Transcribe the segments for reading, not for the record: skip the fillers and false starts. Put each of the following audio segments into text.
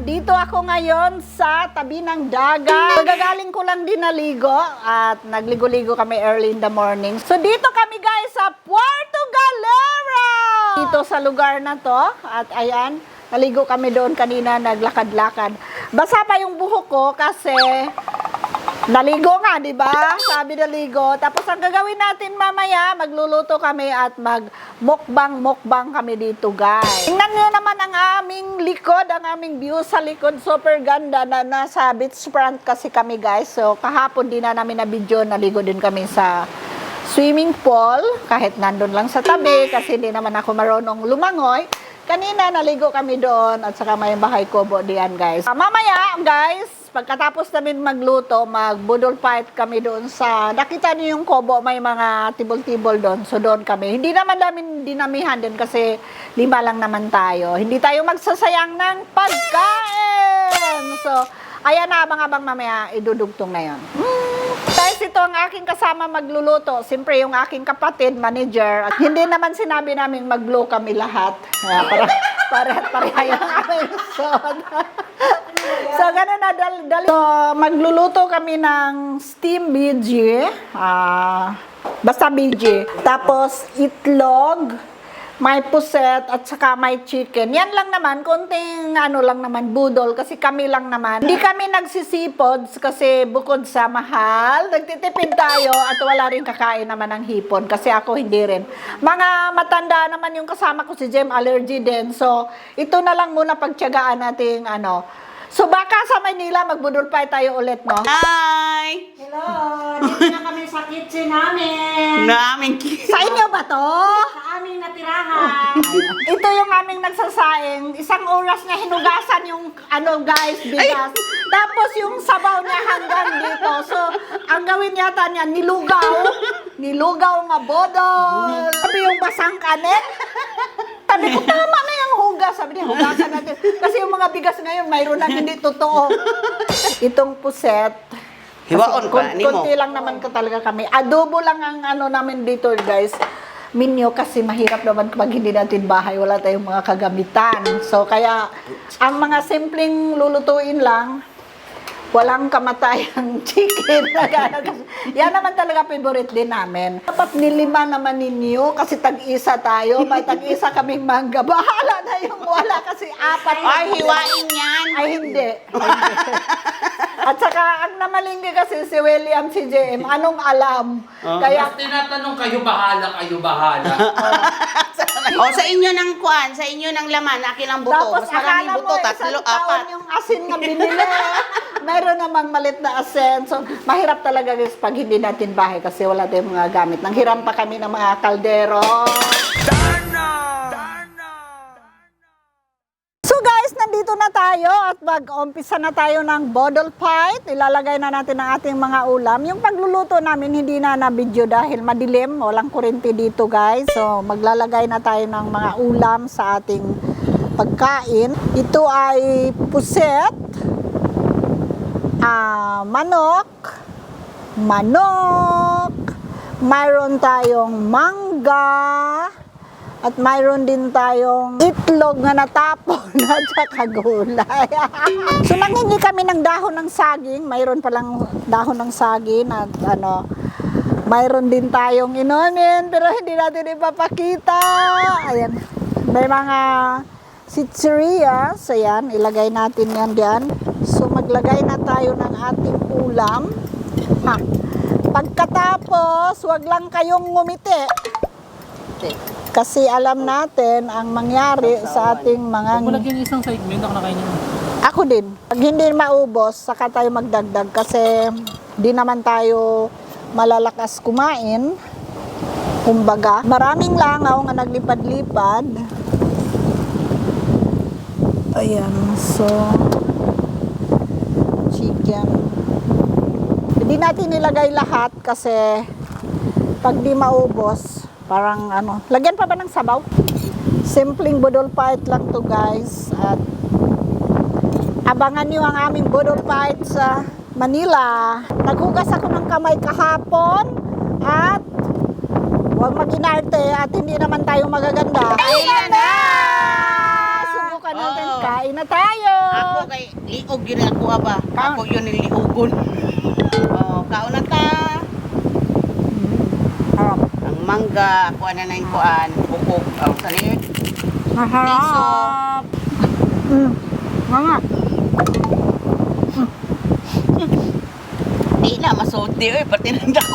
nandito ako ngayon sa tabi ng dagat. Magagaling ko lang din naligo at nagligo-ligo kami early in the morning. So dito kami guys sa Puerto Galera! Dito sa lugar na to at ayan, naligo kami doon kanina, naglakad-lakad. Basa pa yung buhok ko kasi naligo nga, di ba? Sabi naligo. Tapos ang gagawin natin mamaya, magluluto kami at mag-mukbang kami dito, guys. Tingnan nyo naman ang aming likod, ang aming view sa likod. Super ganda na nasa beachfront kasi kami, guys. So, kahapon din na namin na video, naligo din kami sa swimming pool. Kahit nandun lang sa tabi kasi hindi naman ako marunong lumangoy. Kanina, naligo kami doon at saka may bahay kubo diyan, guys. Mamaya, guys, pagkatapos namin magluto, magbudol fight kami doon sa, nakita niyo yung kubo, may mga tibol-tibol doon. So doon kami. Hindi naman namin dinamihan din kasi 5 lang naman tayo. Hindi tayo magsasayang ng pagkain. So, ayan na, abang-abang mamaya, idudugtong na yun. Guys, ito ang aking kasama magluluto. Siyempre, yung aking kapatid, manager. At hindi naman sinabi namin mag-blow kami lahat. Para yung aming soda. So, ganun na. So, magluluto kami ng steam BG. Basta BG. Tapos, itlog, may puset, at saka may chicken. Yan lang naman, konting ano lang naman, budol, kasi kami lang naman. Hindi kami nagsisipod kasi bukod sa mahal, nagtitipid tayo at wala rin kakain naman ng hipon kasi ako hindi rin. Mga matanda naman yung kasama ko, si Jem, allergy din. So, ito na lang muna pagtiyagaan natin, ano. So, baka sa Maynila, magbudol pa tayo ulit, no? Hi! Hello! Dito na kami sa kitchen namin. Naming kitchen. Sa inyo ba to? Sa aming natirahan. Ito yung aming nagsasaing. Isang oras niya hinugasan yung, ano guys, bigas. Tapos yung sabaw niya hanggang dito. So, ang gawin yata niya, nilugaw. Nilugaw nga bodol. Sabi yung basang kanin. Sabi ko, tama na yung hugas. Sabi niya, hugasan natin. Kasi yung mga bigas ngayon, mayroon na hindi totoo. Itong puset. Hiwaon pa, ni mo. Konti lang naman ka talaga kami. Adobo lang ang ano namin dito, guys. Minyo kasi mahirap naman kapag hindi natin bahay, wala tayong mga kagamitan. So, kaya, ang mga simpleng lulutuin lang, walang kamatayang chicken. Yan naman talaga favorite din namin. Dapat nilima naman ninyo kasi tag-isa tayo. May tag-isa kaming mangga. Bahala na yung wala kasi 4. Ay, hiwain yan. Ay, hindi. At saka, ang namalinggi kasi si William, si JM, anong alam? Kaya, Mas tinatanong kayo bahala. O, sa inyo ng kwan, sa inyo ng laman, akin ang buto. tapos Mas maraming akala mo, buto, isang 3, taon 4. yung asin na binili. Meron namang malit na asin. So, mahirap talaga guys pag hindi natin bahay kasi wala tayong mga gamit. Nanghiram pa kami ng mga kaldero. So guys, nandito na tayo at mag-umpisa na tayo ng bodol fight. Ilalagay na natin ang ating mga ulam. Yung pagluluto namin hindi na na-video dahil madilim. Walang kuryente dito guys. So maglalagay na tayo ng mga ulam sa ating pagkain. Ito ay puset, manok, mayroon tayong mangga, at mayroon din tayong itlog na natapon at saka gulay. So nanghingi kami ng dahon ng saging. Mayroon palang dahon ng saging at ano, mayroon din tayong inumin pero hindi natin ipapakita. Ayan. May mga sitserias. Ayan, ilagay natin yan diyan. So maglagay na tayo ng ating ulam. Pagkatapos, wag lang kayong ngumiti. Kasi alam natin ang mangyari sa ating mga... Kung naging isang segment, ako nakainin mo. Ako din. Pag hindi maubos, saka tayo magdagdag kasi di naman tayo malalakas kumain. Kumbaga, maraming langaw nga naglipad-lipad. Ayan, so... chicken. Hindi natin nilagay lahat kasi pag di maubos, parang ano, lagyan pa ba ng sabaw? Simpleng budol fight lang to guys. At abangan nyo ang aming budol fight sa Manila. Naghugas ako ng kamay kahapon at huwag mag-inarte at hindi naman tayo magaganda. Ayun na! Subukan natin. Oo. Kain na tayo. Ako kay liog yun ako ba? Kaon. Ako yun niliugon. Oh, kaon na ta. Harap. Ang mangga, kuan na yung kuan, bukog. Oh, sani. Maharap. Mga. Di na masulti oy, pati nang dako.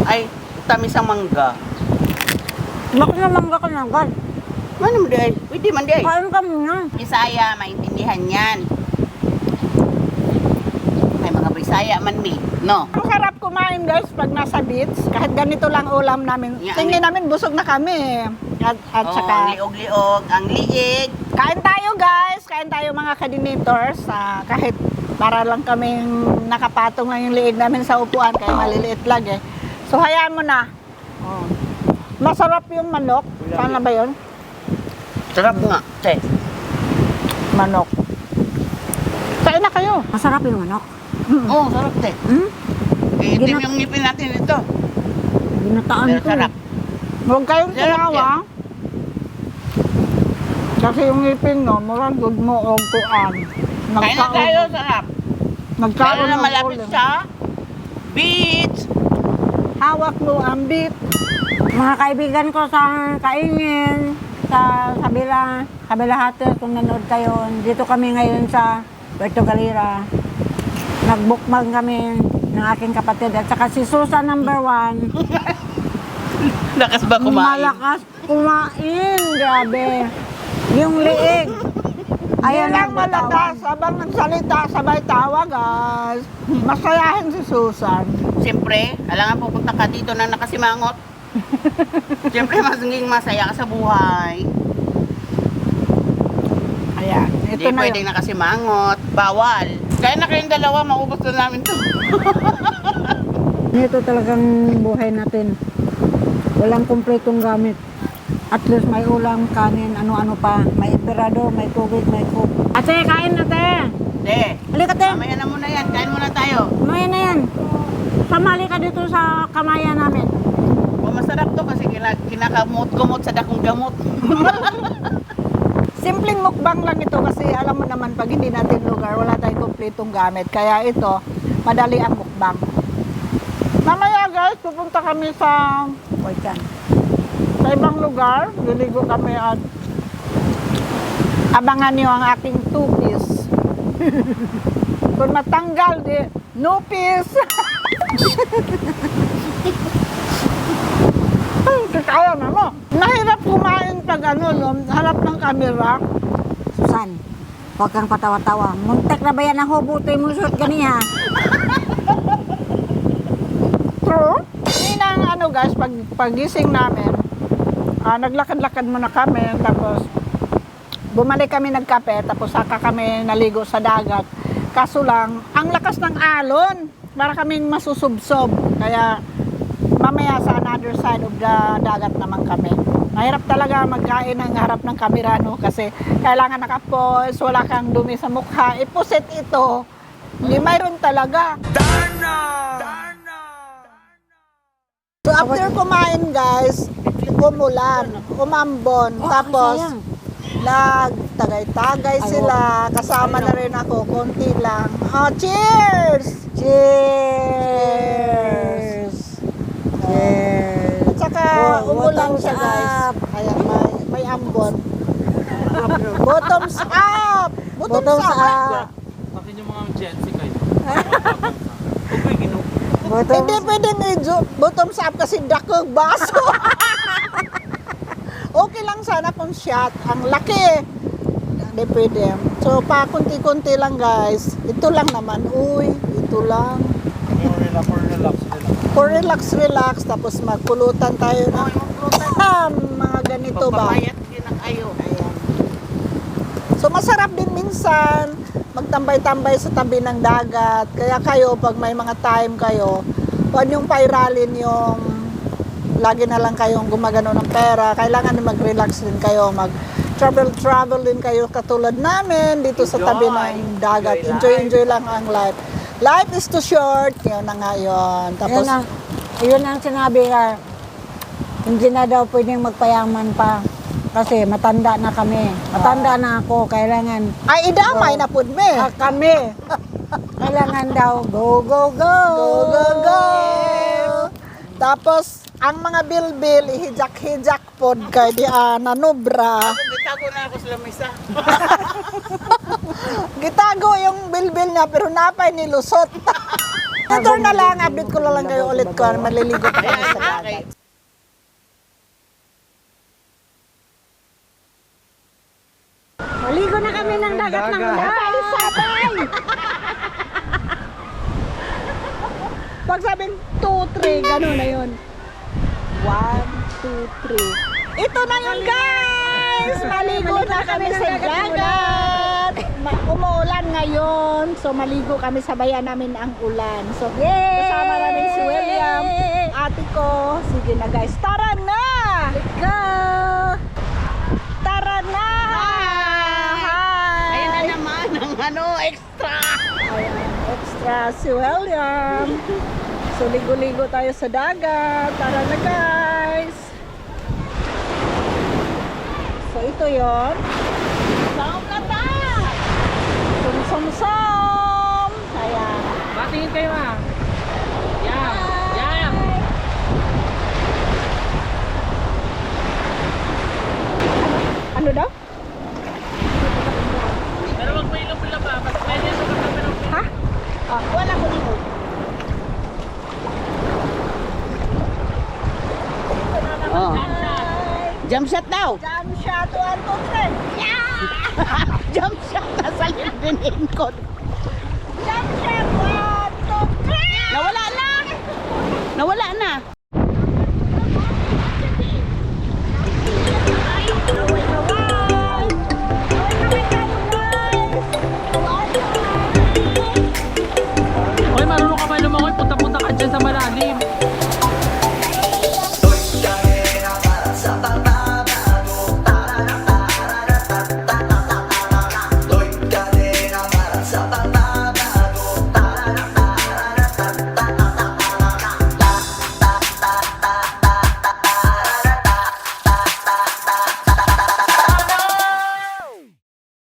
Ay, tamis ang mangga. Bakit naman ka na, guys? Ano mo di ay? Pwede man di ay. Kain ka muna. Bisaya, maintindihan yan. Ay, mga Bisaya man mi. No? Ang sarap kumain guys pag nasa beach. Kahit ganito lang ulam namin. Yeah, Tingin namin busog na kami. At Oh, saka, liog-liog, ang liig. kain tayo guys. Kain tayo mga kadinators. Kahit para lang kaming nakapatong lang yung liig namin sa upuan. Kaya maliliit lang eh. So hayaan mo na. Oh. Masarap yung manok. Sana ba yun? Sarap nga. Che. Manok. Kain na kayo. Masarap yung manok. Oh, sarap te. Hmm? Itim yung ngipin natin ito. Ginataan Pero ko. sarap. Huwag kayong Sarap tumawa. Kasi yung ngipin no, murang good mo o kuan. Kain na tayo, sarap. Nagkaon Pero na ng malapit ulam. sa beach. Hawak mo ang beat. Mga kaibigan ko sa kaingin, sa kabila hati, kung nanood kayo, dito kami ngayon sa Puerto Galera. Nagbukmag kami ng aking kapatid at saka si Susan number 1. Lakas ba kumain? Malakas kumain, grabe. Yung liig. Ayan Ayan lang malakas. Habang nagsalita, sabay tawa guys. Masayahin si Susan. Siyempre, alangan pupunta ka dito na nakasimangot. Siyempre, masinging masaya ka sa buhay. Ayan. Ito Hindi na pwedeng yun. nakasimangot. Bawal. Kaya na kayong dalawa, maubos na namin to. Ito talagang buhay natin. Walang kumpletong gamit. At least may ulam, kanin, ano-ano pa. May emperado, may tubig, may cook. Ate, kain na te! De, Halika te! mamaya na muna yan. Kain muna tayo. Mamaya na yan. Samali ka dito sa kamayan namin. O, masarap to kasi kinakamot-kumot sa dakong gamot. Simpleng mukbang lang ito kasi alam mo naman pag hindi natin lugar, wala tayong kompletong gamit. Kaya ito, madali ang mukbang. Mamaya guys, pupunta kami sa ibang lugar. Liligo kami at abangan niyo ang aking two-piece. Kung matanggal, di, no piece. Kaya na mo. Nahirap kumain pag ano, no, harap ng camera. Susan, huwag kang patawa-tawa. Muntek na ba yan ang hubutoy mo shoot ganiya? True. Kanina ang ano guys, pagising namin, naglakad-lakad muna kami, tapos bumalik kami nagkape, tapos saka kami naligo sa dagat. Kaso lang, ang lakas ng alon, para kaming masusubsob. Kaya mamaya sa another side of the dagat naman kami. Mahirap talaga magkain ng harap ng kamera, no? Kasi kailangan nakapose, wala kang dumi sa mukha. Ipuset ito, hindi mayroon talaga. So after kumain guys, umulan, umambon, tapos sayang. nagtagay-tagay sila, kasama na rin ako, konti lang. Oh, cheers! Cheers! Cheers! At saka umulan siya guys. Ayan, may ambon. Bottoms up! Bottoms up! Bakit yung mga Gen Z kayo? Hindi pwede medyo bottoms up kasi dakog baso. Okay lang sana kung shot. Ang laki. Hindi pwede. So, pa kunti-kunti lang guys. Ito lang naman. Uy, ito lang. For relax. Tapos magpulutan tayo ng mga ganito ba. Pagpamayat din ang ayo. Ayan. So, masarap din minsan magtambay-tambay sa tabi ng dagat. Kaya kayo, pag may mga time kayo, huwag niyong pairalin yung lagi na lang kayong gumagano ng pera. Kailangan mag-relax din kayo, mag-travel din kayo katulad namin dito sa tabi ng dagat. Enjoy lang ang life. Life is too short. Yun na nga yun. Tapos, Yun ang sinabi ka. hindi na daw pwedeng magpayaman pa. Kasi matanda na kami. Matanda na ako, kailangan Ay, idamay na pud me. kami. Kailangan daw, go, go, go! Go, go, go! Tapos, ang mga bilbil, ihijak-hijak pod kay di nanubra. Gitago na ako sa lamisa. Gitago yung bilbil niya, pero napay nilusot. Ito na lang, update ko lang kayo ulit ko. Maliligo pa kami sa dagat. Maligo na kami ng dagat ng sabay! Pag sabing 2, 3, gano'n na yun. 1, 2, 3. Ito na yun, guys! Maligo na kami sa dagat! Umuulan ngayon, so maligo kami, sabayan namin ang ulan. So, kasama namin si William, ate ko. Sige na, guys, tara na! Let's go! Tara na! Hi! Ayan na naman ang extra. Ayan, extra si William. So, ligo-ligo tayo sa dagat. Tara na, guys. So, ito yon. Som na ta! Som. Ayan. Matingin kayo ah. Yan. Yan. Ano daw? Pero wag mo ilong pila ba? Mas pwede sa pero Ha? Wala ko dito. Oh. Jump shot daw. Jump shot, 1, 2, 3. Yeah! Jump shot na sa lindin ko. Jump shot, 1, 2, 3. Nawala na. Nawala na.